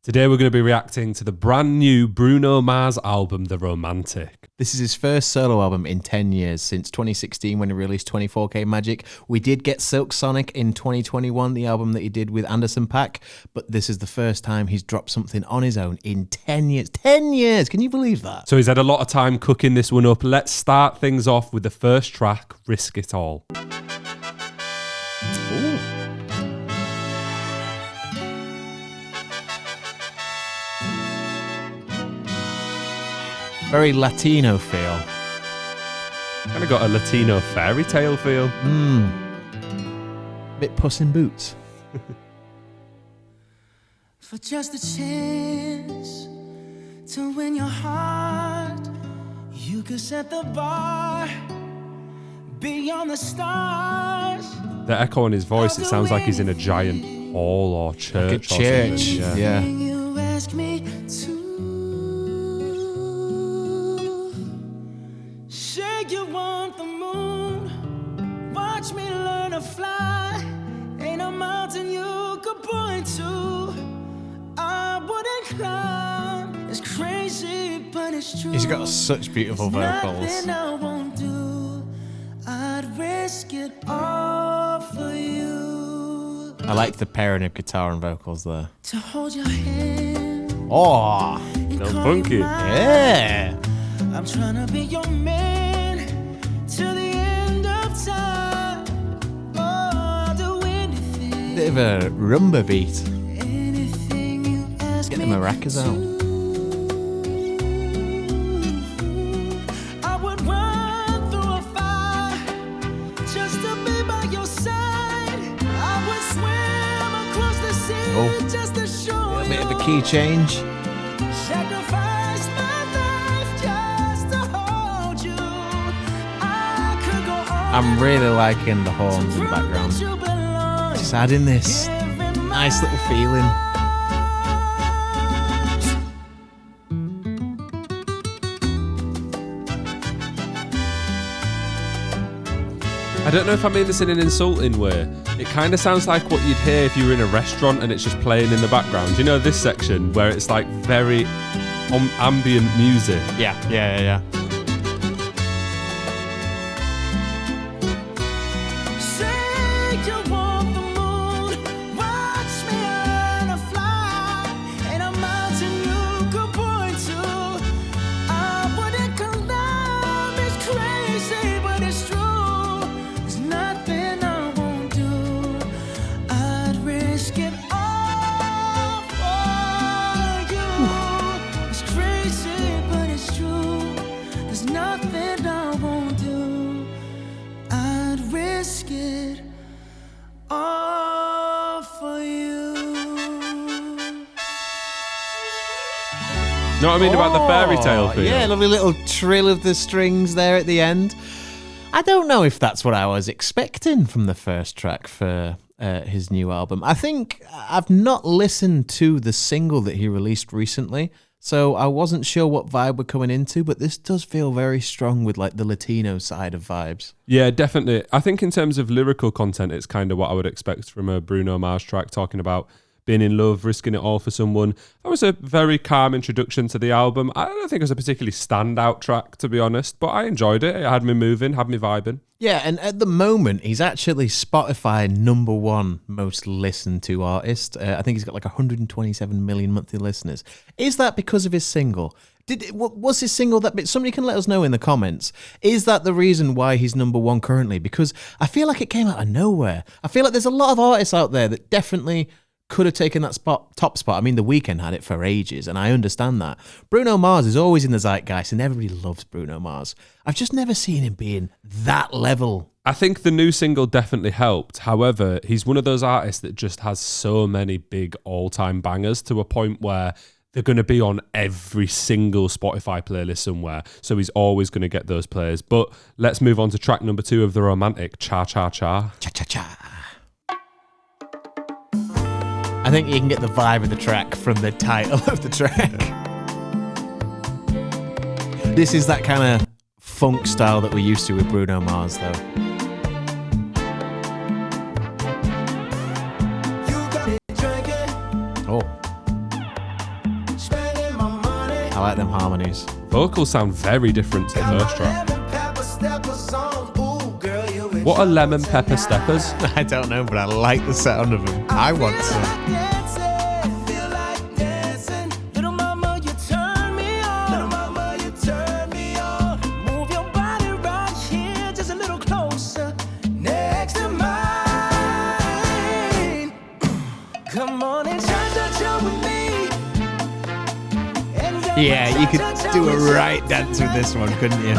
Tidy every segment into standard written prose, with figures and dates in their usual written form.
Today we're going to be reacting to the brand new Bruno Mars album, The Romantic. This is his first solo album in 10 years, since 2016 when he released 24K Magic. We did get Silk Sonic in 2021, the album that he did with Anderson .Paak, but this is the first time he's dropped something on his own in 10 years. 10 years! Can you believe that? So he's had a lot of time cooking this one up. Let's start things off with the first track, Risk It All. Ooh. Very Latino feel. Kind of got a Latino fairy tale feel. Bit Puss in Boots. For just a chance to win your heart, you could set the bar beyond the stars. The echo in his voice, it sounds like he's in a giant hall or church. Like a church, yeah. You ask me to. Say you want the moon, watch me learn to fly. Ain't a mountain you could point to I wouldn't climb. It's crazy, but it's true. He's got such beautiful vocals. Nothing I won't do. I'd risk it all for you. I like the pairing of guitar and vocals there. To hold your hand. Oh, and so call funky. you mine. yeah. I'm trying to be your man till the end of time. Oh, I'll do anything. Bit of a rumba beat. Anything you ask Get the me maracas to. out. I would run through a fire just to be by your side. I would swim across the sea just to show A you. bit of a key change. Sacrifice my life just to hold you. I could go on. I'm really liking the horns in the background. You belong. Just adding this Giving nice little feeling. I don't know if I mean this in an insulting way. It kind of sounds like what you'd hear if you were in a restaurant and it's just playing in the background. You know this section where it's like very ambient music. Yeah. Say you want the moon, watch me learn to fly. Ain't a mountain you could point to I wouldn't climb. It's crazy, but it's true. There's nothing I won't do. I'd risk it all for you. It's crazy, but it's true. There's nothing I won't do. I'd risk it all for you. Know what I mean about the fairy tale feel? Yeah, lovely little trill of the strings there at the end. I don't know if that's what I was expecting from the first track for his new album. I think I've not listened to the single that he released recently, so I wasn't sure what vibe we're coming into, but this does feel very strong with like the Latino side of vibes. Yeah, definitely. I think in terms of lyrical content, it's kind of what I would expect from a Bruno Mars track, talking about being in love, risking it all for someone. That was a very calm introduction to the album. I don't think it was a particularly standout track, to be honest, but I enjoyed it. It had me moving, had me vibing. Yeah, and at the moment, he's actually Spotify #1 most listened to artist. I think he's got like 127 million monthly listeners. Is that because of his single? Was his single that bit? Somebody can let us know in the comments. Is that the reason why he's #1 currently? Because I feel like it came out of nowhere. I feel like there's a lot of artists out there that definitely could have taken that top spot. I mean, The Weeknd had it for ages, and I understand that. Bruno Mars is always in the zeitgeist, and everybody loves Bruno Mars. I've just never seen him being that level. I think the new single definitely helped. However, he's one of those artists that just has so many big all-time bangers to a point where they're going to be on every single Spotify playlist somewhere. So he's always going to get those plays. But let's move on to track number 2 of The Romantic, Cha Cha Cha. Cha Cha Cha. I think you can get the vibe of the track from the title of the track. This is that kind of funk style that we're used to with Bruno Mars, though. Oh. I like them harmonies. Vocals sound very different to the first track. What are lemon pepper steppers? I don't know, but I like the sound of them. I want some. Yeah, you could do a right dance with this one, couldn't you?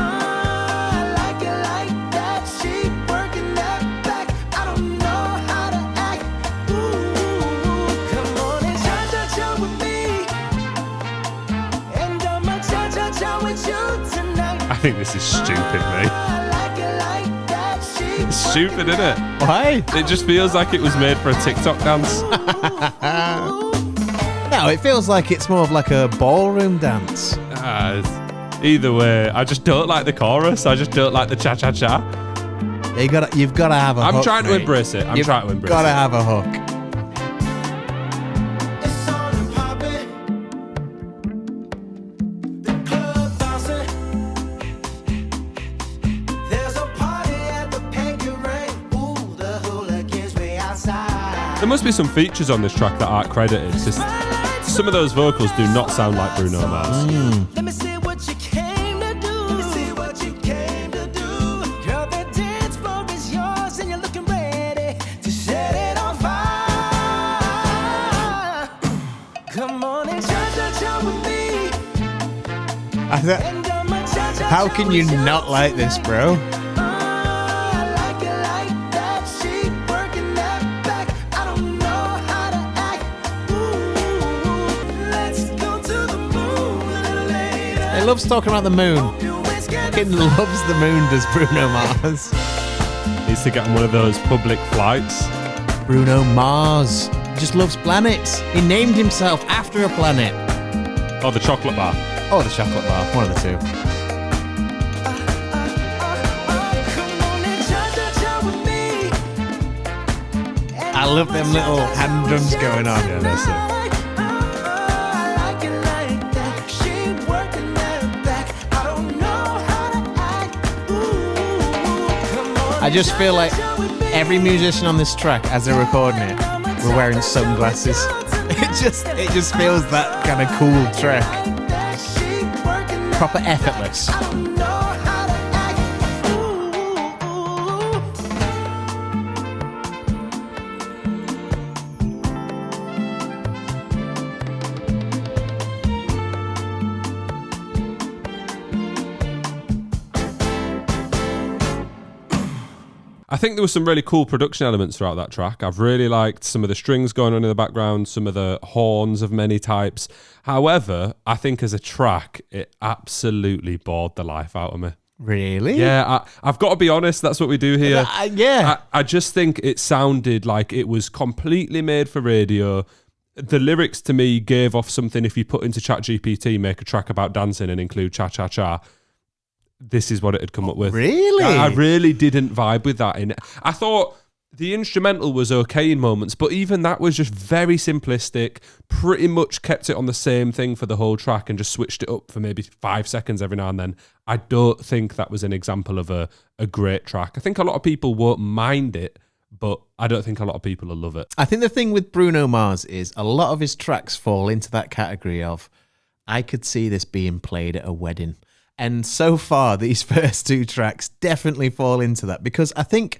I think this is stupid, mate. It's stupid, isn't it? Why? It just feels like it was made for a TikTok dance. No, it feels like it's more of like a ballroom dance. Either way, I just don't like the chorus. I just don't like the cha-cha-cha. You've got to have a hook. I'm trying to mate. embrace it. I'm trying to embrace it. Got to have a hook. There must be some features on this track that aren't credited, because some of those vocals do not sound like Bruno Mars. Let me see what you came to do. Let me see what you came to do. Girl, the dance floor is yours and you're looking ready to set it on fire. Come on and cha-cha-cha with me. How can you not like this, bro? He loves talking about the moon. Fucking loves the moon, does Bruno Mars. Needs to get on one of those public flights. Bruno Mars just loves planets. He named himself after a planet. Oh, the chocolate bar. Oh, the chocolate bar. One of the two. I love them little hand drums going on. Yeah, that's it. I just feel like every musician on this track, as they're recording it, we're wearing sunglasses. It just feels that kind of cool track. Proper effortless. I think there were some really cool production elements throughout that track. I've really liked some of the strings going on in the background, some of the horns of many types. However, I think as a track, it absolutely bored the life out of me. Really? Yeah, I've got to be honest, that's what we do here. Yeah. I just think it sounded like it was completely made for radio. The lyrics to me gave off something if you put into ChatGPT, make a track about dancing and include cha-cha-cha. This is what it had come up with. Really? I really didn't vibe with that. I thought the instrumental was okay in moments, but even that was just very simplistic, pretty much kept it on the same thing for the whole track and just switched it up for maybe 5 seconds every now and then. I don't think that was an example of a great track. I think a lot of people won't mind it, but I don't think a lot of people will love it. I think the thing with Bruno Mars is a lot of his tracks fall into that category of, I could see this being played at a wedding. And so far, these first two tracks definitely fall into that, because I think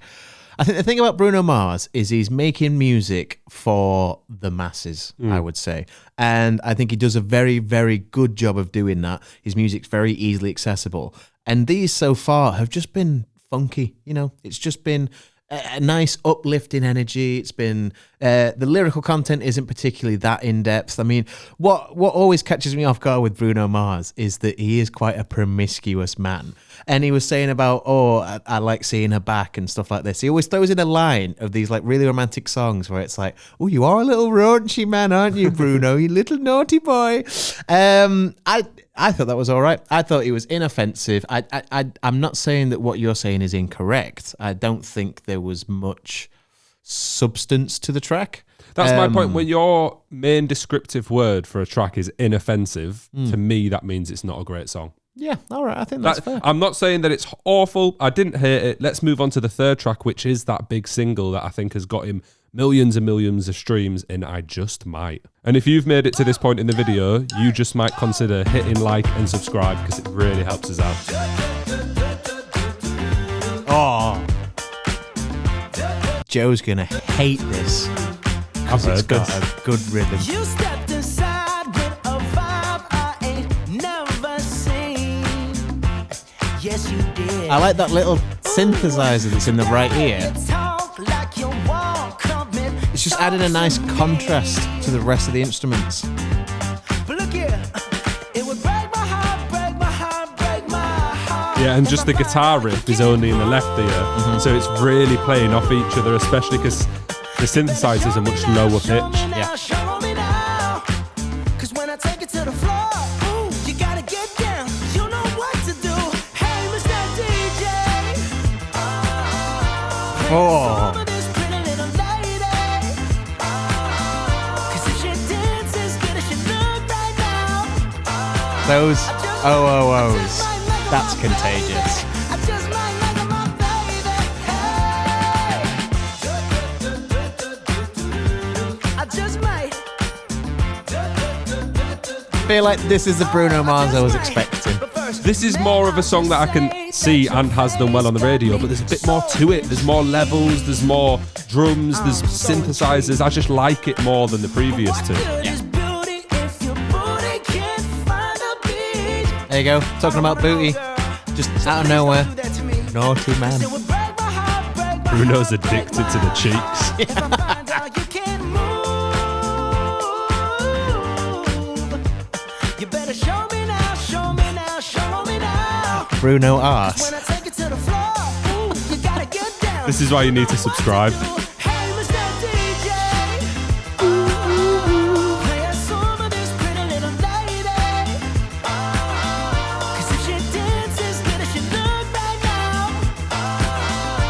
the thing about Bruno Mars is he's making music for the masses, I would say. And I think he does a very, very good job of doing that. His music's very easily accessible. And these so far have just been funky, you know? It's just been a nice uplifting energy. It's been the lyrical content isn't particularly that in depth. I mean, what always catches me off guard with Bruno Mars is that he is quite a promiscuous man. And he was saying about, I like seeing her back and stuff like this. He always throws in a line of these like really romantic songs where it's like, oh, you are a little raunchy man, aren't you, Bruno? You little naughty boy. I thought that was all right. I thought he was inoffensive. I'm not saying that what you're saying is incorrect. I don't think there was much substance to the track. That's my point. When your main descriptive word for a track is inoffensive, to me, that means it's not a great song. Yeah, all right. I think that's fair. I'm not saying that it's awful. I didn't hate it. Let's move on to the third track, which is that big single that I think has got him millions and millions of streams in I Just Might. And if you've made it to this point in the video, you just might consider hitting like and subscribe because it really helps us out. Oh. Joe's going to hate this because it's got a good rhythm. You stepped inside with a vibe I ain't never seen. Yes, you did. I like that little synthesizer that's in the right ear. It's just adding a nice contrast to the rest of the instruments. But look here, it would break my heart, break my heart, break my heart. Yeah, and just the guitar riff is only in the left ear, so it's really playing off each other, especially because the synthesizers are much lower pitch. Yeah. Show me now. 'Cause when I take it to the floor, ooh, you gotta get down. You know what to do. Hey, Mr. DJ. Oh. Over this pretty little lady. 'Cause if she dances good as she look right now. Those OOOs. That's contagious. I just might like her, my baby. Hey. I just might. I feel like this is the Bruno Mars I was expecting. This is more of a song that I can see and has done well on the radio, but there's a bit more to it. There's more levels, there's more drums, there's synthesizers. I just like it more than the previous two. There you go. Talking about booty. Just out of nowhere. Naughty man. Bruno's addicted to the cheeks. You better show me now, show me now, show me now. Bruno arse. When I take it to the floor, ooh, you gotta get down. This is why you need to subscribe. Hey, Mr. DJ. Play a song for this pretty little lady. 'Cause if she dances good as she look right now,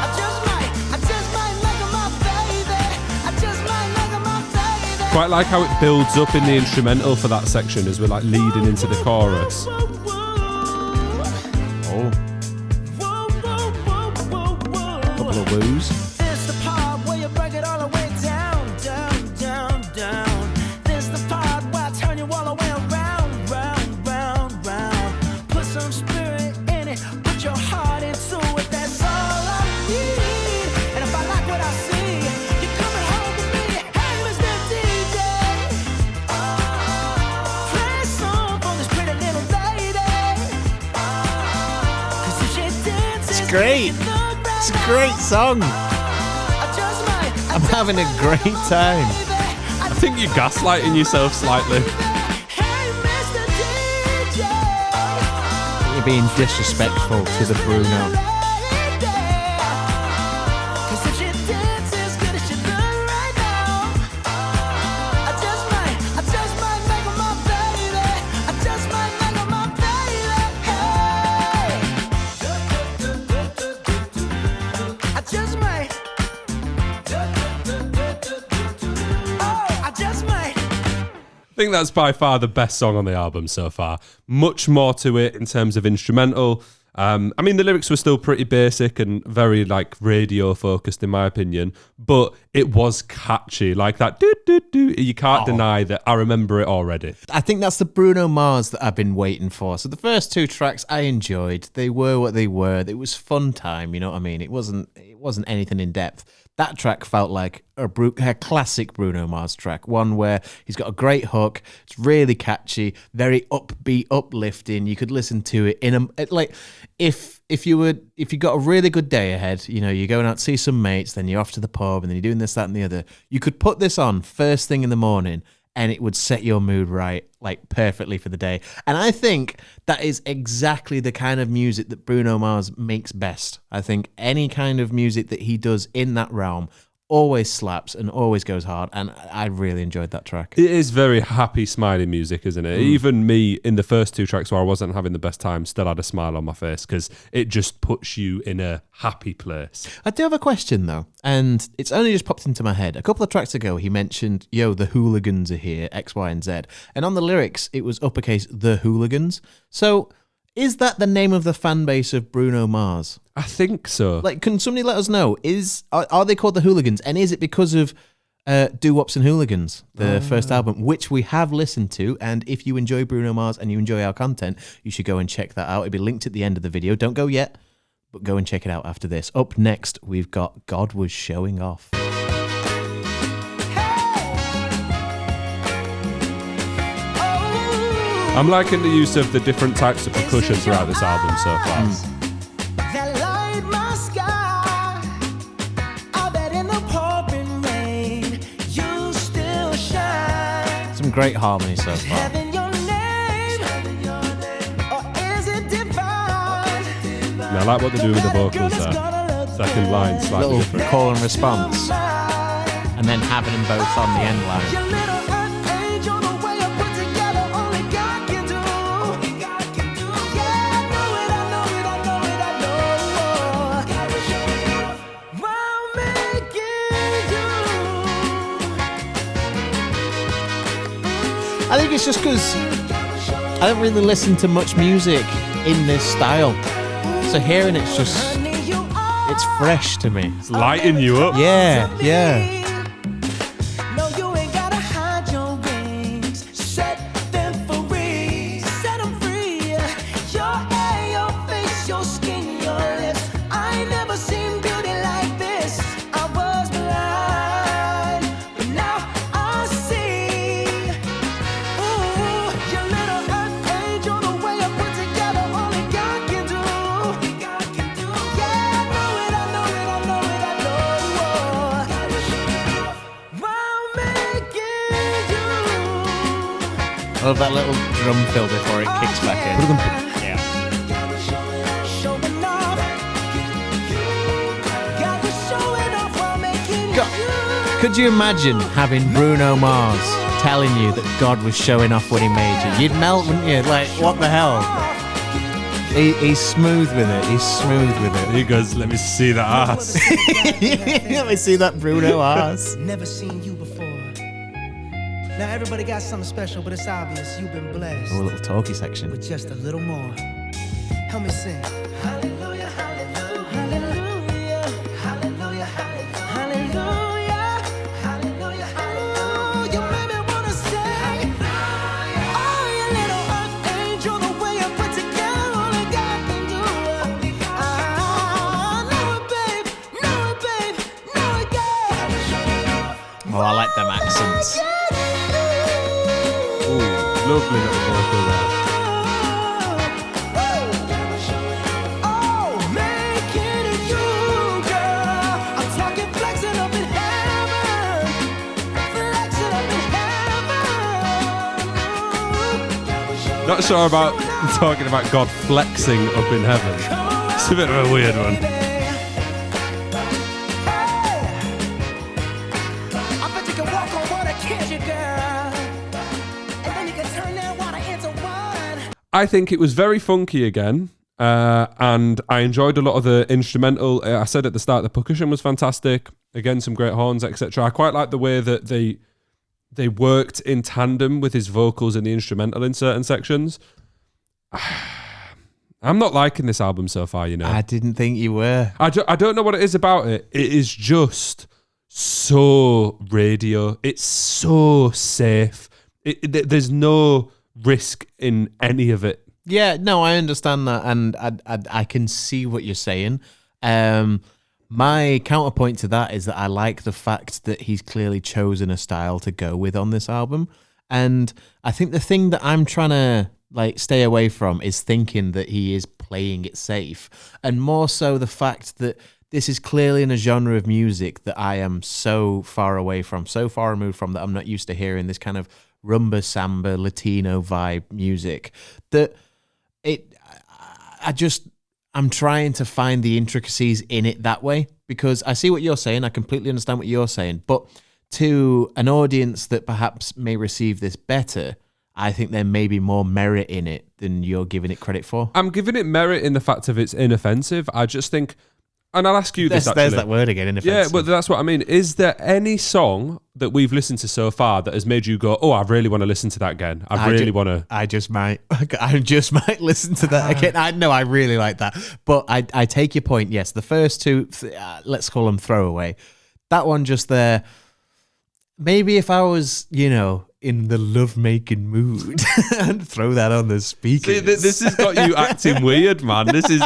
I just might like her, my baby. I just might like her, my baby. Quite like how it builds up in the instrumental for that section as we're like leading into the chorus. Oh, couple of woos. This the part where you break it all the way down, down, down, down. This the part where I turn you all the way around, round, round, round. Put some spirit in it, put your heart into it. That's all I need. And if I like what I see, you're coming home with me. Hey, Mr. DJ. Play a song for this pretty little lady. 'Cause if she dances, It's great. It's a great song. I'm having a great time. I think you're gaslighting yourself slightly. You're being disrespectful to the Bruno. I think that's by far the best song on the album so far. Much more to it in terms of instrumental. I mean, the lyrics were still pretty basic and very like radio focused in my opinion, but it was catchy. Like that do do do. You can't deny that. I remember it already. I think that's the Bruno Mars that I've been waiting for. So the first two tracks I enjoyed. They were what they were. It was fun time, you know what I mean? It wasn't anything in depth. That track felt like a classic Bruno Mars track, one where he's got a great hook. It's really catchy, very upbeat, uplifting. You could listen to it if you got a really good day ahead. You know, you're going out to see some mates, then you're off to the pub, and then you're doing this, that, and the other. You could put this on first thing in the morning, and it would set your mood right, like perfectly for the day. And I think that is exactly the kind of music that Bruno Mars makes best. I think any kind of music that he does in that realm always slaps and always goes hard, and I really enjoyed that track. It is very happy, smiley music, isn't it? Even me, in the first 2 tracks where I wasn't having the best time, still had a smile on my face because it just puts you in a happy place. I do have a question, though, and it's only just popped into my head. A couple of tracks ago, he mentioned, yo, the hooligans are here, X, Y, and Z. And on the lyrics, it was uppercase, the hooligans. So is that the name of the fan base of Bruno Mars? I think so. Like, can somebody let us know? Are they called the hooligans? And is it because of Doo-Wops and Hooligans, the first album, which we have listened to? And if you enjoy Bruno Mars and you enjoy our content, you should go and check that out. It'll be linked at the end of the video. Don't go yet, but go and check it out after this. Up next, we've got God Was Showing Off. I'm liking the use of the different types of percussion throughout this album so far. That light my sky. I bet in the pouring rain, you still shine. Some great harmony so far. Heaven your name, or is it divine? I like what they're doing with the vocals there. Second line, slightly Little different. call and response, and then having them both on the end line. Your little archangel, the way I put together, only God can do. Yeah, I know it, I know it, I know it, I know. While making you. I think it's just because I don't really listen to much music in this style. So hearing it's just, it's fresh to me. It's lighting you up. Yeah. No, you ain't gotta hide your wings. Set them free. Set them free. Your hair, your face, your skin, your lips. I ain't never seen beauty like this. I was blind, but now I see. Ooh, your little archangel, the way I put together, only God can do. Yeah, I know it, I know it, I know it, I know. While making you. I love that little drum fill before it kicks back in. Showing off. God was showing off while making you. Could you imagine having Bruno Mars telling you that God was showing off when he made you? You'd melt, wouldn't you? Like, what the hell? He's smooth with it. He's smooth with it. He goes, let me see that ass. Let me see that Bruno ass. Never seen you before. Now everybody got something special, but it's obvious you've been blessed Oh, a little talky section. with just a little more. Help me sing. Hallelujah, hallelujah, hallelujah, hallelujah, hallelujah, hallelujah, hallelujah. You made me wanna sing. Oh, you little archangel, the way you put together, only God can do. Know it, babe, know it, babe, know it, God. Oh, I like them accents. Ooh, lovely little vocal there. Oh, making it you, girl. I'm talking flexing up in heaven. Flexing up in heaven. Not sure about talking about God flexing up in heaven. It's a bit of a weird one. I bet you can walk on water, can't you, girl? And then you can turn that water into wine. I think it was very funky again, and I enjoyed a lot of the instrumental. I said at the start the percussion was fantastic. Again, some great horns, etc. I quite like the way that they worked in tandem with his vocals and the instrumental in certain sections. I'm not liking this album so far, you know. I didn't think you were. I don't know what it is about it. It is just so radio. It's so safe. There's no risk in any of it. Yeah, no, I understand that, and I can see what you're saying. My counterpoint to that is that I like the fact that he's clearly chosen a style to go with on this album, and I think the thing that I'm trying to stay away from is thinking that he is playing it safe, and more so the fact that this is clearly in a genre of music that I am so far away from, so far removed from, that I'm not used to hearing this kind of rumba, samba, Latino vibe music, that I'm trying to find the intricacies in it that way, because I see what you're saying. I completely understand what you're saying. But to an audience that perhaps may receive this better, I think there may be more merit in it than you're giving it credit for. I'm giving it merit in the fact of it's inoffensive. I just think, and I'll ask you this actually. There's that word again, inoffensive. Yeah, but that's what I mean. Is there any song that we've listened to so far that has made you go, oh, I really want to listen to that again? I really want to. I just might listen to that again. I know I really like that. But I take your point. Yes, the first two, let's call them throwaway. That one just there. Maybe if I was, in the love-making mood, and throw that on the speakers. See, this has got you acting weird, man. This is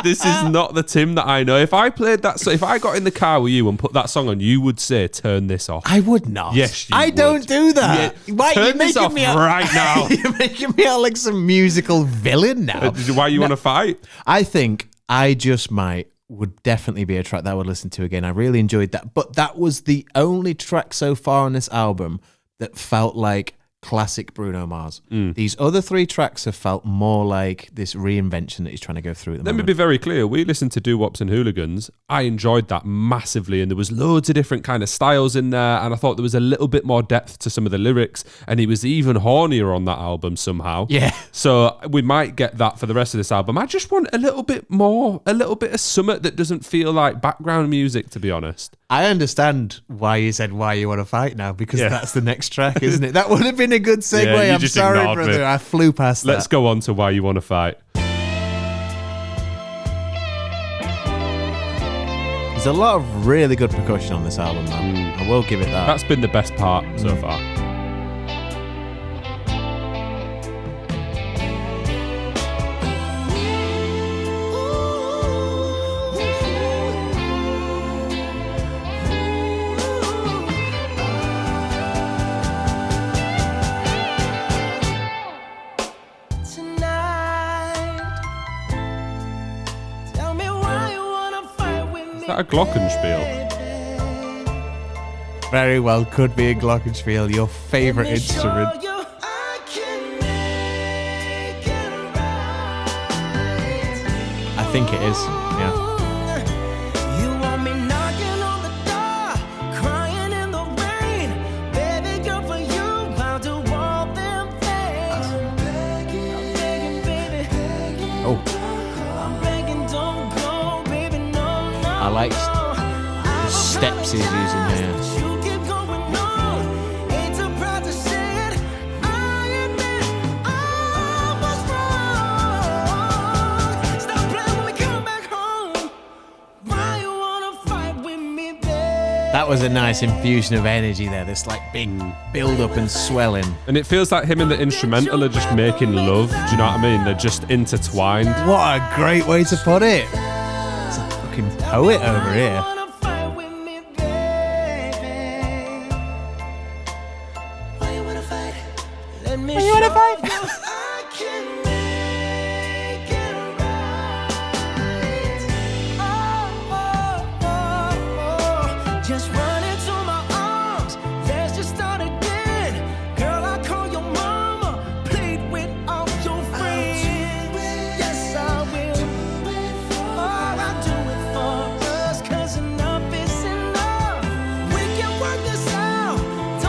not the Tim that I know. If I played that, so if I got in the car with you and put that song on, you would say, "Turn this off." I would not. Yes, you I would. don't do that. Yeah. Why Turn this off right now. You're making me out like some musical villain now. Why you want to fight? I think I Just Might would definitely be a track that I would listen to again. I really enjoyed that. But that was the only track so far on this album that felt like classic Bruno Mars. These other three tracks have felt more like this reinvention that he's trying to go through at the Let moment. me be very clear. We listened to Doo-Wops and Hooligans. I enjoyed that massively, and there was loads of different kind of styles in there, and I thought there was a little bit more depth to some of the lyrics, and he was even hornier on that album somehow. Yeah. So we might get that for the rest of this album. I just want a little bit more, a little bit of something that doesn't feel like background music, to be honest. I understand why you said why you want to fight now, because that's the next track, isn't it? That would have been a good segue. Yeah, you I'm just sorry, ignored brother. me. I flew past that. Let's go on to Why You Want to Fight. There's a lot of really good percussion on this album, man. I will give it that. That's been the best part so far. Is that a glockenspiel? Very well could be a glockenspiel, your favourite instrument. I think it is, yeah. I like the steps he's using here. That was a nice infusion of energy there. This like big build up and swelling. And it feels like him and the instrumental are just making love. Do you know what I mean? They're just intertwined. What a great way to put it. It's a fucking poet over here.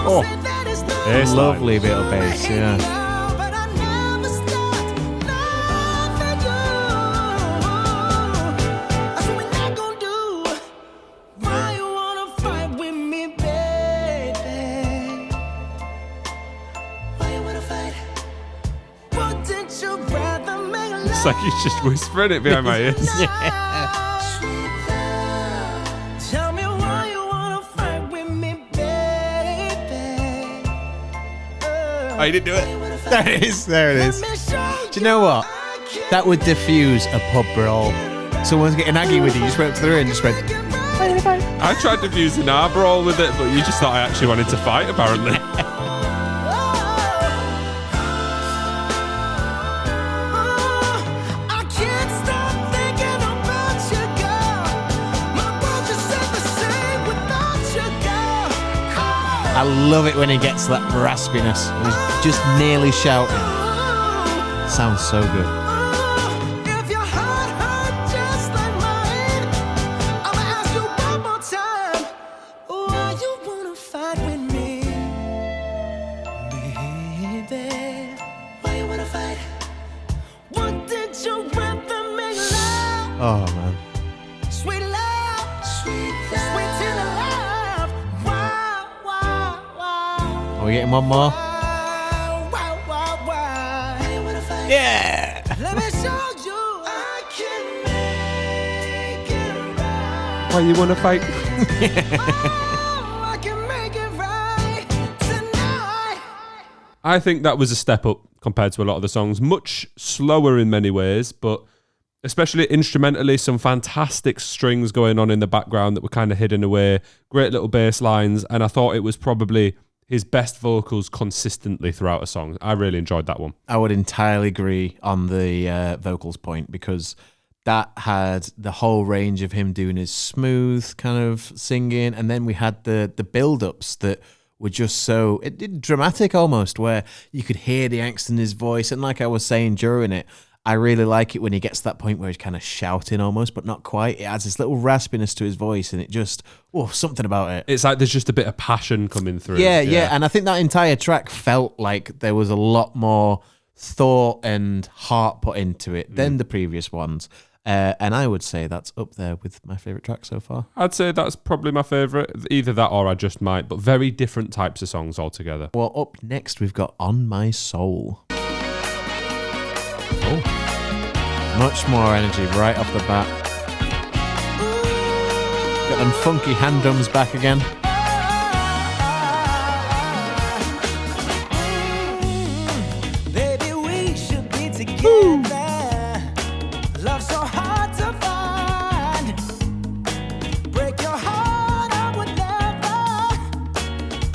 Oh, It's lovely bit of bass, yeah. it's like he's just whispering it behind my ears. Oh, you didn't do it. There it is. There it is. Do you know what? That would diffuse a pub brawl. Someone's getting aggy with you. You just went through and just went. I tried to fuse an R brawl with it, but you just thought I actually wanted to fight, apparently. I love it when he gets that raspiness. He's just nearly shouting. Sounds so good. fight? What did you rather make love? Oh man. Sweet love, sweet tender love. Wow, wow, wow. Are we getting one more? Wow, wow, wow, wow. Hey, what if I- Yeah. Let me show you I can make it right. Why you want to fight? Oh, I can make it right tonight. I think that was a step up compared to a lot of the songs. Much slower in many ways, but especially instrumentally, some fantastic strings going on in the background that were kind of hidden away. Great little bass lines, and I thought it was probably his best vocals consistently throughout a song. I really enjoyed that one. I would entirely agree on the vocals point, because that had the whole range of him doing his smooth kind of singing, and then we had the build-ups that were just so dramatic almost, where you could hear the angst in his voice. And like I was saying during it, I really like it when he gets to that point where he's kind of shouting almost, but not quite. It adds this little raspiness to his voice, and it just, something about it. It's like there's just a bit of passion coming through. Yeah. And I think that entire track felt like there was a lot more thought and heart put into it than the previous ones. And I would say that's up there with my favourite track so far. I'd say that's probably my favourite. Either that or I Just Might, but very different types of songs altogether. Well, up next we've got On My Soul. Oh, much more energy right off the bat. Got them funky hand drums back again. Baby, we should be together. Love so hard to find. Break your heart, I would never.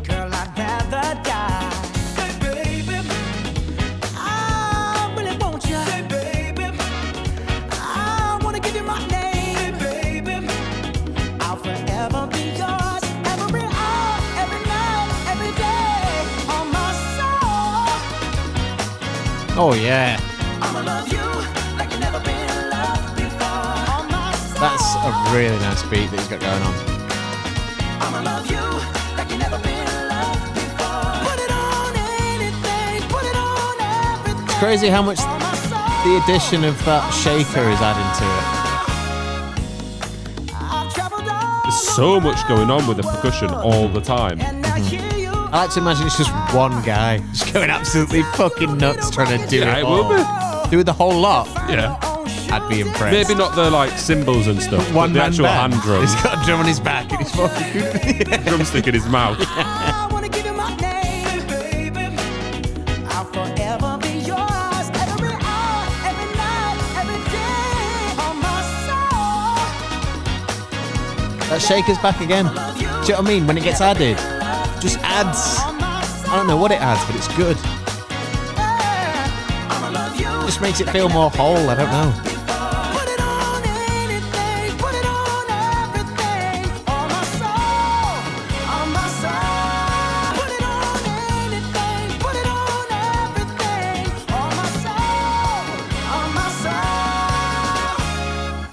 Girl, I'd rather die. Say, baby, I really want you. Say, baby, I wanna give you my name. Say, baby, I'll forever be yours. Every hour, every night, every day. On my soul. Oh, yeah. I'ma love you like you never been loved before. On my soul. That's a really nice beat that he's got going on. I'ma love you like you never been loved before. Put it on anything, put it on everything. It's crazy how much On my soul. the addition of that shaker is adding to it. I've traveled all There's so much going on with the percussion all the time. and I hear you. I like to imagine it's just one guy just going absolutely fucking nuts trying to do Yeah, it it will all. be. Do the whole lot. Yeah. I'd be impressed. Maybe not the like cymbals and stuff, but One the man actual band. hand drum, He's got a drum on his back and he's fucking drumstick in his mouth. I wanna give you my name, baby. I'll forever be yours. Every hour, every night, every day. On my soul. That shaker's back again. Do you know what I mean? When it gets added, just adds. I don't know what it adds, but it's good. I'ma love you. Just makes it feel more whole. I don't know. Put it on anything, put it on everything. On my soul, on my soul. Put it on anything, put it on everything. On my soul, on my soul.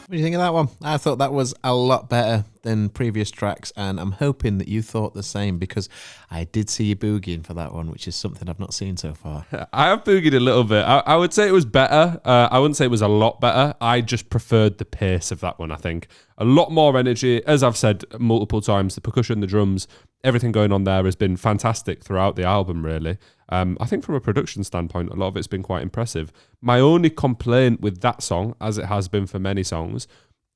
What do you think of that one? I thought that was a lot better than previous tracks, and I'm hoping that you thought the same, because I did see you boogieing for that one, which is something I've not seen so far. I have boogied a little bit. I would say it was better. I wouldn't say it was a lot better. I just preferred the pace of that one, I think. A lot more energy. As I've said multiple times, the percussion, the drums, everything going on there has been fantastic throughout the album, really. I think from a production standpoint, a lot of it's been quite impressive. My only complaint with that song, as it has been for many songs,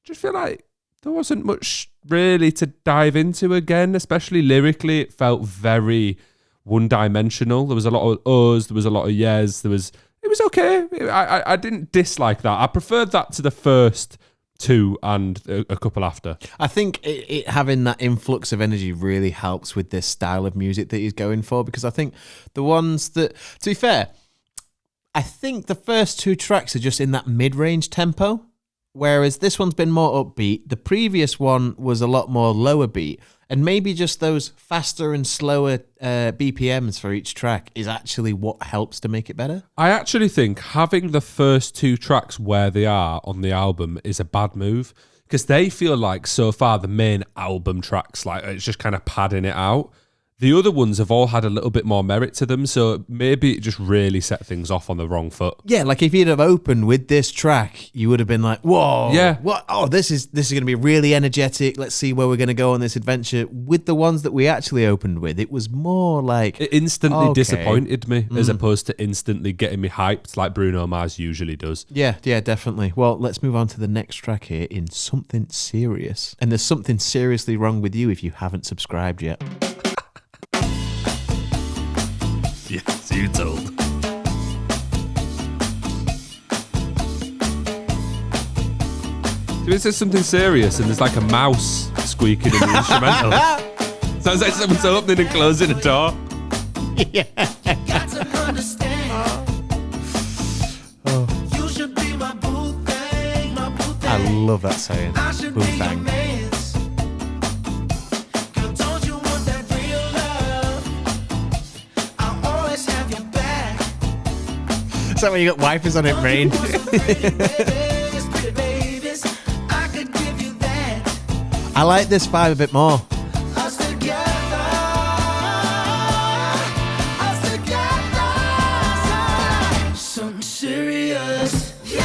just feel like there wasn't much really to dive into again, especially lyrically. It felt very one-dimensional. There was a lot of uhs, there was a lot of yes, it was okay. I didn't dislike that. I preferred that to the first two and a couple after. I think it having that influx of energy really helps with this style of music that he's going for, because I think the ones that, to be fair, I think the first two tracks are just in that mid-range tempo, whereas this one's been more upbeat. The previous one was a lot more lower beat, and maybe just those faster and slower BPMs for each track is actually what helps to make it better. I actually think having the first two tracks where they are on the album is a bad move, because they feel like so far the main album tracks, like it's just kind of padding it out. The other ones have all had a little bit more merit to them, so maybe it just really set things off on the wrong foot. Yeah, like if you'd have opened with this track, you would have been like, "Whoa, Yeah. what? Oh, this is going to be really energetic. Let's see where we're going to go on this adventure." With the ones that we actually opened with, it was more like It instantly okay. disappointed me as opposed to instantly getting me hyped like Bruno Mars usually does. Yeah, definitely. Well, let's move on to the next track here in Something Serious. And there's something seriously wrong with you if you haven't subscribed yet. Yes, you told. So is there something serious and there's like a mouse squeaking in the instrumental? Sounds like someone's opening and closing a door. Yeah. Got to understand. You should be my boo thing, my boo thing. I love that saying. I should Boom be your bang. man's. Girl, don't you want that real love? I'll always have your back. Is that when you got wipers on it, Rain? Babies, pretty babies, I could give you that. I like this vibe a bit more. Us together, something serious. Yeah.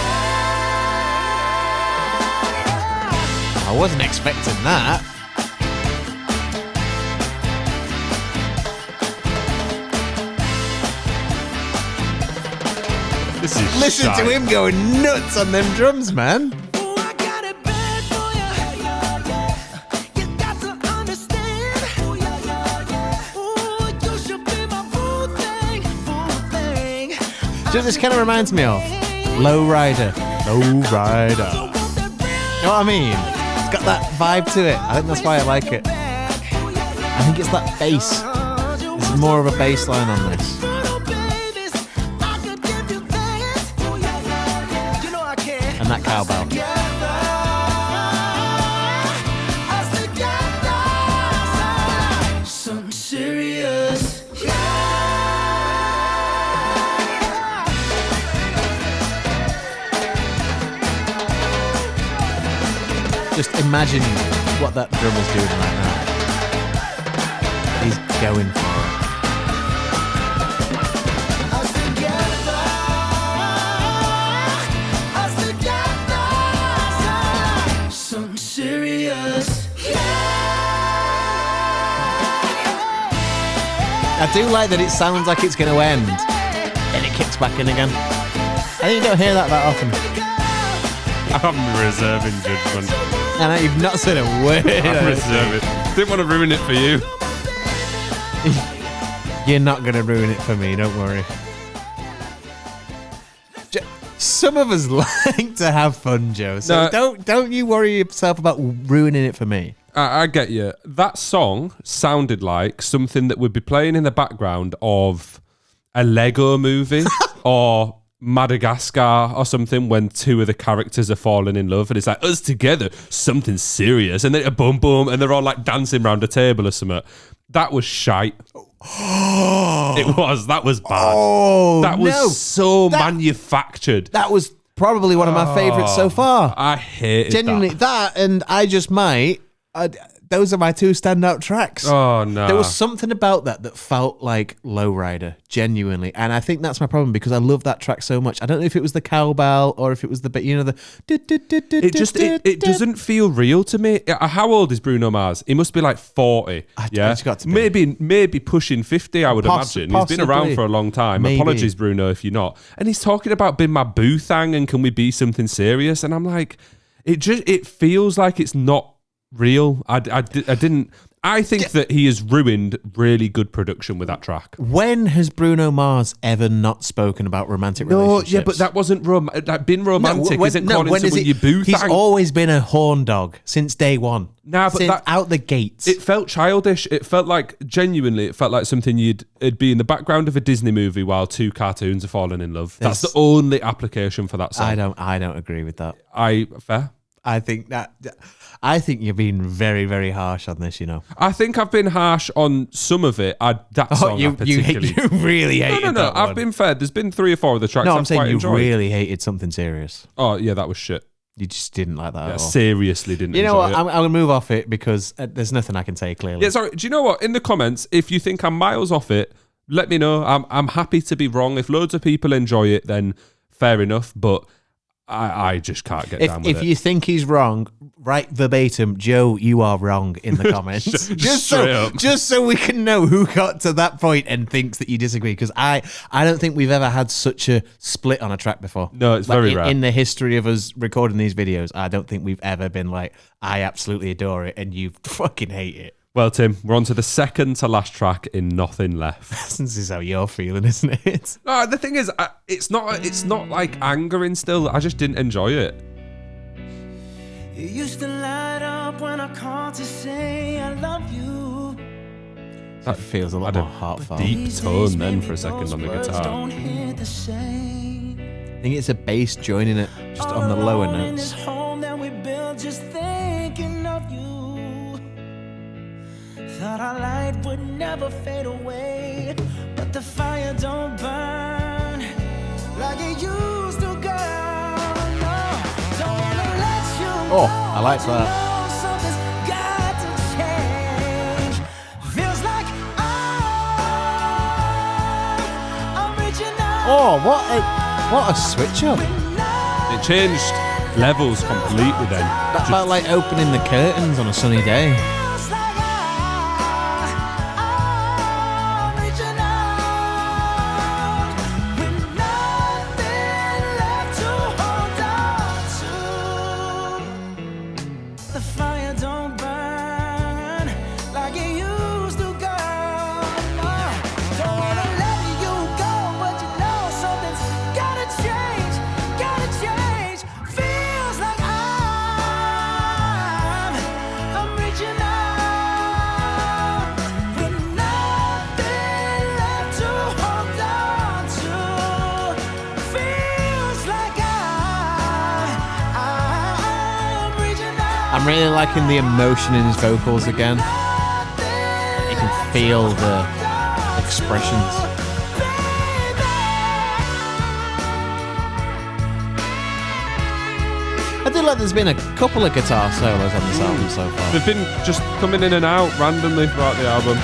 I wasn't expecting that. This is Listen to him going nuts on them drums, man. Ooh, I got it bad for you. You got to understand. Ooh, you should be my boo thing, boo thing. Do you know what this kind of reminds me of? Low Rider. Low Rider. So want that real You know what I mean? It's got that vibe to it. I think that's why I like it. I think it's that bass. There's more of a bass line on this. And that cowbell. Something serious. Just imagine what that drummer's doing right now. He's going for it. Something serious. I do like that it sounds like it's going to end, and it kicks back in again. I think you don't hear that often. I'm reserving judgment. I know you've not said a word. I'm reserving. Didn't want to ruin it for you. You're not going to ruin it for me, don't worry. Some of us like to have fun, Joe. So don't you worry yourself about ruining it for me. I get you. That song sounded like something that would be playing in the background of a Lego movie or Madagascar or something when two of the characters are falling in love and it's like us together, something serious, and then a boom boom and they're all like dancing around a table or something. That was shite. It was. That was bad. Oh, that was so manufactured. That was probably one of my favourites so far. I hated Genuinely, that and I Just Might, those are my two standout tracks. Oh, no. There was something about that felt like Lowrider, genuinely. And I think that's my problem because I love that track so much. I don't know if it was the cowbell or if it was the, It doesn't feel real to me. How old is Bruno Mars? He must be like 40. Yeah, it's got to be. Maybe pushing 50, I would imagine. He's been around for a long time. Maybe. Apologies, Bruno, if you're not. And he's talking about being my boo thang and can we be something serious? And I'm like, it feels like it's not real. I didn't. I think that he has ruined really good production with that track. When has Bruno Mars ever not spoken about romantic relationships? Yeah, but that wasn't being romantic. Isn't calling someone your boo thang. He's always been a horn dog since day one. Nah, but since out the gates. It felt childish. It felt like, genuinely, it felt like something it'd be in the background of a Disney movie while two cartoons are falling in love. That's the only application for that song. I don't agree with that. Fair. I think you're being very, very harsh on this, you know. I think I've been harsh on some of it. That song I particularly... You really hated No, that one. I've been fair. There's been 3 or 4 of the tracks No, I'm I've saying quite you enjoyed. really hated Something Serious. Oh, yeah, that was shit. You just didn't like that at all. Seriously didn't You know enjoy what? it. I'm going to move off it because there's nothing I can say clearly. Yeah, sorry. Do you know what? In the comments, if you think I'm miles off it, let me know. I'm happy to be wrong. If loads of people enjoy it, then fair enough. But I just can't get down with it. If you think he's wrong, write verbatim, Joe, you are wrong in the comments. just so we can know who got to that point and thinks that you disagree. Because I don't think we've ever had such a split on a track before. No, it's very rare. In the history of us recording these videos, I don't think we've ever been like, I absolutely adore it and you fucking hate it. Well, Tim, we're on to the second to last track in Nothing Left. This is how you're feeling, isn't it? No, the thing is, it's not like angering still. I just didn't enjoy it. You used to light up when I called to say I love you. That feels a lot more heartfelt. Deep tone then for a second on the guitar. Don't hit the same. I think it's a bass joining it just on the lower notes. In this home that we built, just thinking of you. Thought our light would never fade away, but the fire don't burn like it used to, girl. No, don't wanna let you Oh, I like know that. something's got to change. Feels like I'm reaching out. Oh, what a switch up. It changed levels completely then. That felt like opening the curtains on a sunny day. Feels like I'm reaching out with nothing left to hold on to. The fire don't burn like it used to, girl. No, don't wanna let you go, but you know something's gotta change, gotta change. Feels like I'm reaching out with nothing left to hold on to. Feels like I'm reaching out. I'm really liking the emotion in his vocals again. You can feel the expressions. I do like there's been a couple of guitar solos on this album so far. They've been just coming in and out randomly throughout the album.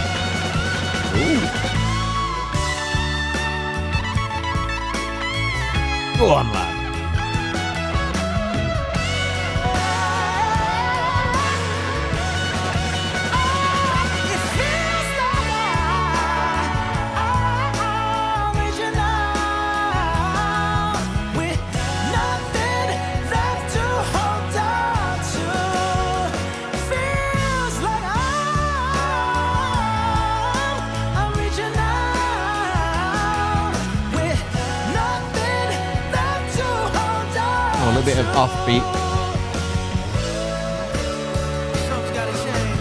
Go on, lad. It feels like I'm reaching out with nothing left to hold on to. Feels like I'm reaching out with nothing left to hold on. Oh, a little bit of offbeat. Something's gotta change.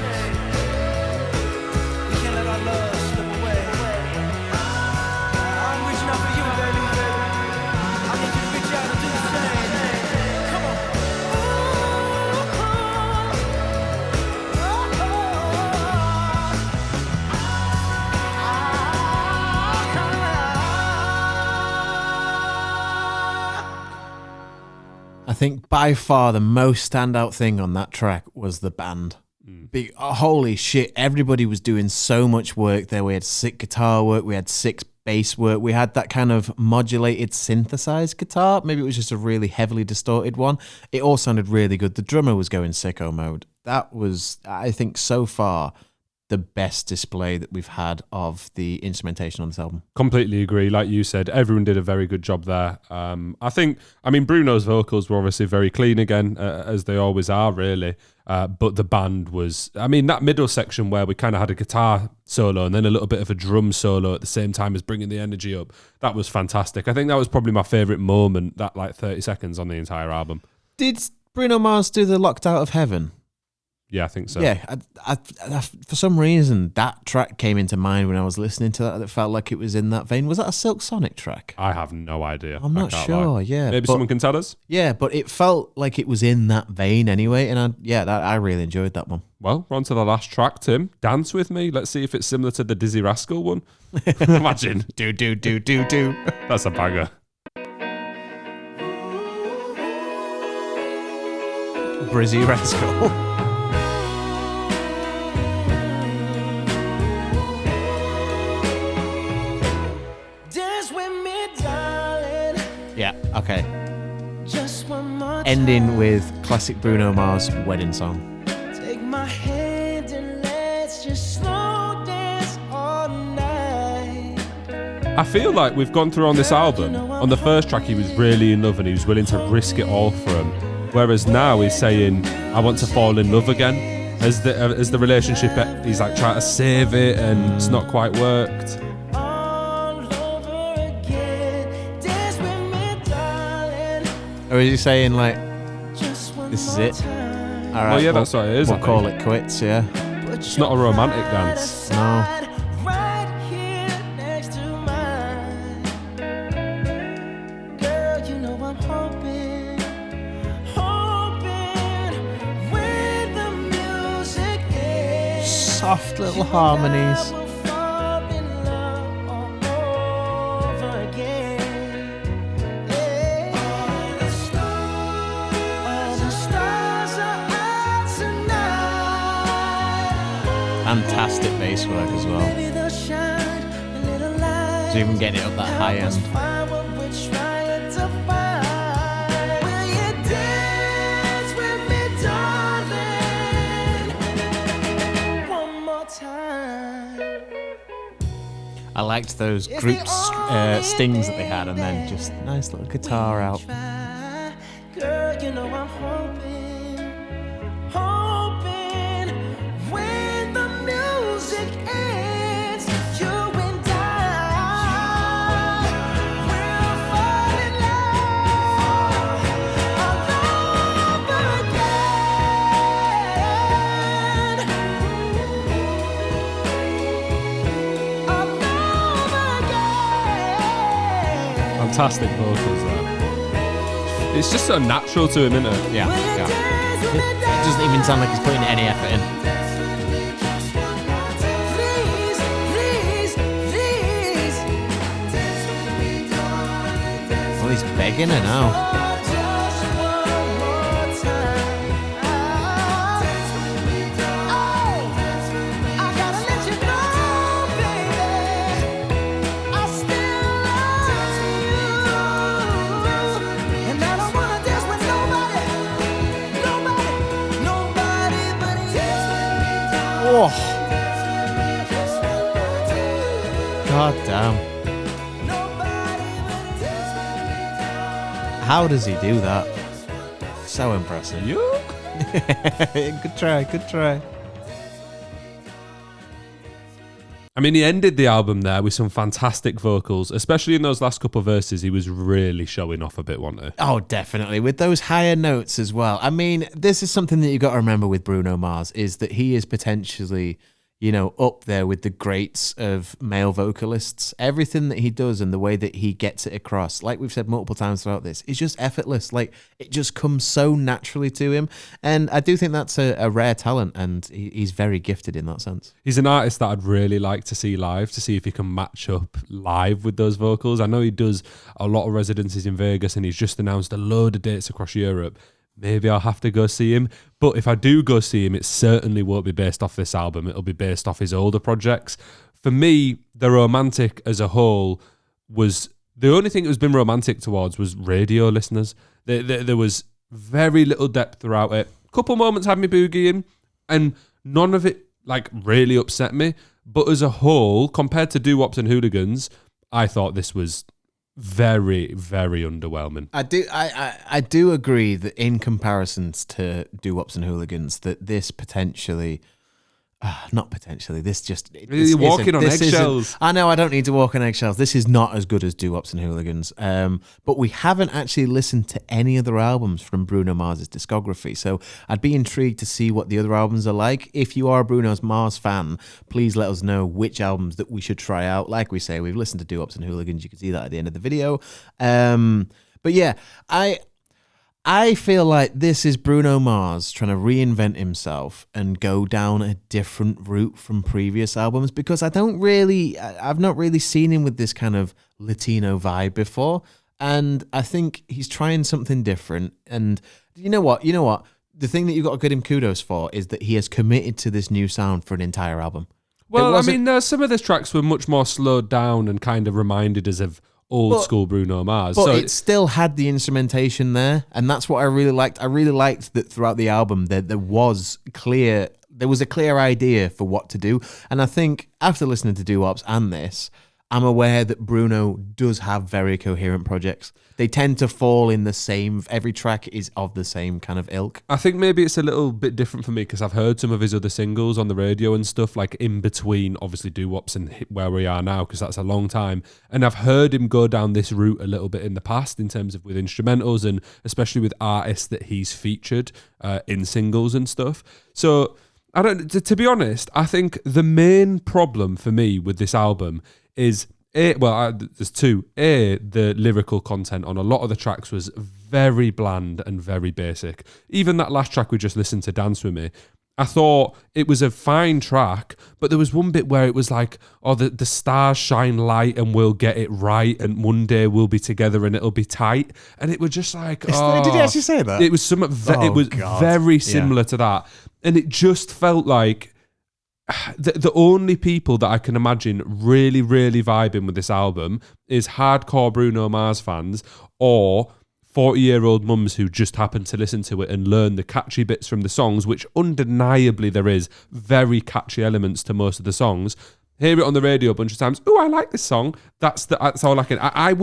We can't let our love slip away. I'm reaching out for you, baby. I need you to reach out and do the same. Come on. I think by far the most standout thing on that track was the band. Holy shit, everybody was doing so much work there. We had sick guitar work, we had sick bass work, we had that kind of modulated synthesized guitar. Maybe it was just a really heavily distorted one. It all sounded really good. The drummer was going sicko mode. That was, I think, so far the best display that we've had of the instrumentation on this album. Completely agree. Like you said, everyone did a very good job there. I mean, Bruno's vocals were obviously very clean again, as they always are, really. But the band was, I mean, that middle section where we kind of had a guitar solo and then a little bit of a drum solo at the same time as bringing the energy up, that was fantastic. I think that was probably my favourite moment, that like 30 seconds on the entire album. Did Bruno Mars do the Locked Out of Heaven? Yeah, I think so. Yeah, I, for some reason, that track came into mind when I was listening to that. That felt like it was in that vein. Was that a Silk Sonic track? I have no idea. I'm not sure. Lie. Yeah, Maybe someone can tell us. Yeah, but it felt like it was in that vein anyway. And I really enjoyed that one. Well, we're on to the last track, Tim. Dance With Me. Let's see if it's similar to the Dizzy Rascal one. Imagine. Do. That's a banger. Brizzy Rascal. Dance with me, darling. Yeah, okay. Just one more Ending with classic Bruno Mars wedding song. time. Take my hand and let's just slow dance all night. I feel like we've gone through on this album. On the first track, he was really in love and he was willing to risk it all for him. Whereas now he's saying, I want to fall in love again. As the relationship, he's like trying to save it and it's not quite worked. All over again. Dance with me, darling. Or is he saying like, Just one this is more it? time. All right, Well, yeah, that's what it is, I We'll call think. it quits, yeah. It's not a romantic dance. No. Right here next to mine. Girl, you know I'm hoping when the music ends, Soft little harmonies. I will fall in love all over again. Yeah. All the stars are out tonight. Fantastic bass work as well. Maybe they'll shine a little light. So even getting it up that high Help us end. find what we're trying to find. Will you dance with me, darling? One more time. I liked those group stings that they had, and then just nice little guitar out. Try. Girl, you know I'm hoping when the music ends, you and I will fall in love all over again. All over again. Fantastic vocals there. It's just so natural to him, isn't it? Yeah, Will you yeah. dance with me, It doesn't even sound like he's putting any effort in. Please, please, please. Well, he's begging her now. Just one more time. Oh, I gotta let you know, baby, I still love you, and I don't wanna dance with nobody but you. Oh, god damn. How does he do that? So impressive. Good try, good try. I mean, he ended the album there with some fantastic vocals, especially in those last couple of verses. He was really showing off a bit, wasn't he? Oh, definitely. With those higher notes as well. I mean, this is something that you got to remember with Bruno Mars, is that he is potentially, you know, up there with the greats of male vocalists. Everything that he does and the way that he gets it across, like we've said multiple times throughout this, is just effortless. Like, it just comes so naturally to him. And I do think that's a rare talent, and he's very gifted in that sense. He's an artist that I'd really like to see live, to see if he can match up live with those vocals. I know he does a lot of residencies in Vegas and he's just announced a load of dates across Europe. Maybe I'll have to go see him. But if I do go see him, it certainly won't be based off this album. It'll be based off his older projects. For me, The Romantic as a whole was... The only thing it was been romantic towards was radio listeners. There was very little depth throughout it. A couple moments had me boogieing, and none of it like really upset me. But as a whole, compared to Doo-Wops and Hooligans, I thought this was very, very underwhelming. I do agree that in comparisons to Doo-Wops and Hooligans, that this potentially... not potentially. This just... You're walking on eggshells. I know, I don't need to walk on eggshells. This is not as good as Doo-Wops and Hooligans. But we haven't actually listened to any other albums from Bruno Mars' discography. So I'd be intrigued to see what the other albums are like. If you are a Bruno Mars fan, please let us know which albums that we should try out. Like we say, we've listened to Doo-Wops and Hooligans. You can see that at the end of the video. But yeah, I feel like this is Bruno Mars trying to reinvent himself and go down a different route from previous albums, because I've not really seen him with this kind of Latino vibe before. And I think he's trying something different. And you know what? the thing that you've got to give him kudos for is that he has committed to this new sound for an entire album. Well, I mean, some of the tracks were much more slowed down and kind of reminded us of old school Bruno Mars. But so it still had the instrumentation there, and that's what I really liked. I really liked that throughout the album there was a clear idea for what to do. And I think after listening to Doo-Wops and this, I'm aware that Bruno does have very coherent projects. They tend to fall in the same, every track is of the same kind of ilk. I think maybe it's a little bit different for me because I've heard some of his other singles on the radio and stuff, like in between, obviously, Doo-Wops and where we are now, because that's a long time. And I've heard him go down this route a little bit in the past in terms of with instrumentals and especially with artists that he's featured in singles and stuff. So, to be honest, I think the main problem for me with this album is there's two. The lyrical content on a lot of the tracks was very bland and very basic. Even that last track we just listened to, Dance With Me, I thought it was a fine track, but there was one bit where it was like, oh, the stars shine light and we'll get it right and one day we'll be together and it'll be tight. And it was just like, oh. Did he actually say that? It was very similar to that. And it just felt like the only people that I can imagine really, really vibing with this album is hardcore Bruno Mars fans or 40-year-old mums who just happen to listen to it and learn the catchy bits from the songs, which undeniably there is very catchy elements to most of the songs. Hear it on the radio a bunch of times. Oh, I like this song. That's all I can. I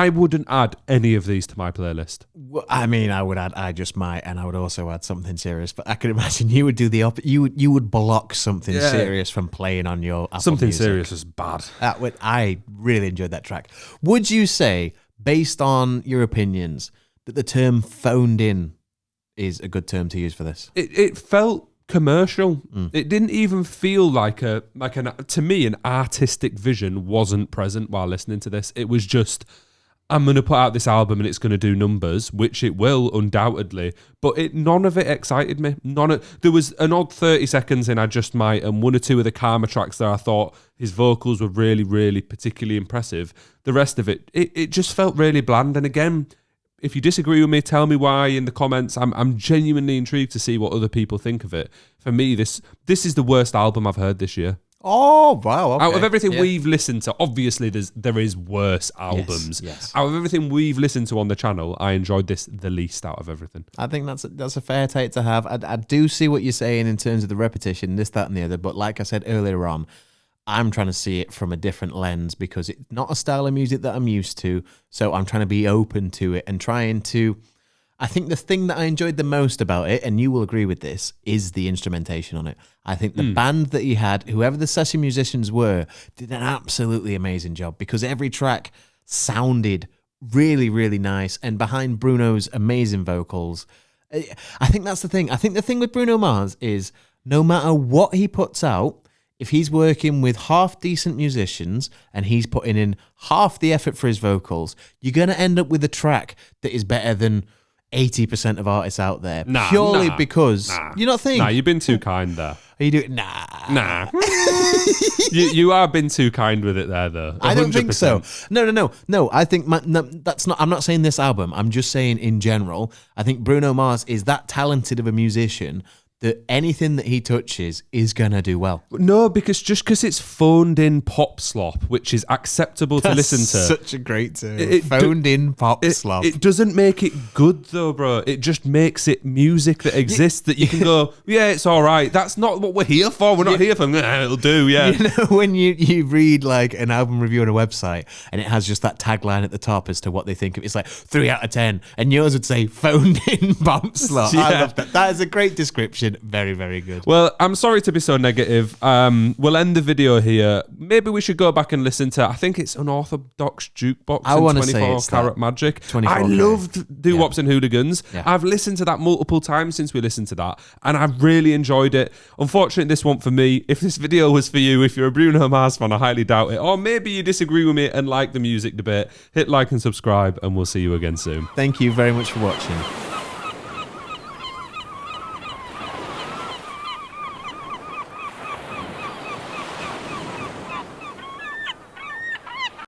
wouldn't add any of these to my playlist. Well, I mean, I would add I Just Might, and I would also add Something Serious. But I could imagine you would do the opposite. You would block Something Serious from playing on your Apple Something Music. Serious was bad. I really enjoyed that track. Would you say, based on your opinions, that the term phoned in is a good term to use for this? It felt commercial. It didn't even feel like to me, an artistic vision wasn't present while listening to this. It was just, I'm going to put out this album and it's going to do numbers, which it will undoubtedly, but none of it excited me. There was an odd 30 seconds in I Just Might and one or two of the Karma tracks there I thought his vocals were really, really particularly impressive. The rest of it just felt really bland. And again, if you disagree with me, tell me why in the comments. I'm genuinely intrigued to see what other people think of it. For me, this is the worst album I've heard this year. Oh, wow. Okay. Out of everything we've listened to, obviously there is worse albums. Yes. Out of everything we've listened to on the channel, I enjoyed this the least out of everything. I think that's a fair take to have. I do see what you're saying in terms of the repetition, this, that, and the other. But like I said earlier on, I'm trying to see it from a different lens because it's not a style of music that I'm used to. So I'm trying to be open to it and trying to... I think the thing that I enjoyed the most about it, and you will agree with this, is the instrumentation on it. I think the band that he had, whoever the session musicians were, did an absolutely amazing job because every track sounded really, really nice. And behind Bruno's amazing vocals, I think that's the thing. I think the thing with Bruno Mars is no matter what he puts out, if he's working with half decent musicians and he's putting in half the effort for his vocals, you're going to end up with a track that is better than 80% of artists out there. Purely because you not think. Nah, you've been too kind there. Are you doing? Nah. you are been too kind with it there, though. 100%. I don't think so. No. I think that's not. I'm not saying this album. I'm just saying in general. I think Bruno Mars is that talented of a musician that anything that he touches is gonna do well. No, because it's phoned in pop slop, which is acceptable to listen to. Such a great term. Phoned in pop slop. It doesn't make it good though, bro. It just makes it music that exists that you can go, yeah, it's all right. That's not what we're here for. We're not here for, it'll do, yeah. You know, when you read like an album review on a website and it has just that tagline at the top as to what they think of it, it's like 3 out of 10, and yours would say phoned in pop slop. Yeah. I love that. That is a great description. Very, very good. Well, I'm sorry to be so negative. We'll end the video here. Maybe we should go back and listen to, I think it's Unorthodox Jukebox I and want to 24 say it's Karat Magic. 24 I loved Doo-Wops and Hooligans. Yeah. I've listened to that multiple times since we listened to that, and I've really enjoyed it. Unfortunately, this one for me. If this video was for you, if you're a Bruno Mars fan, I highly doubt it. Or maybe you disagree with me and like the music debate, hit like and subscribe, and we'll see you again soon. Thank you very much for watching.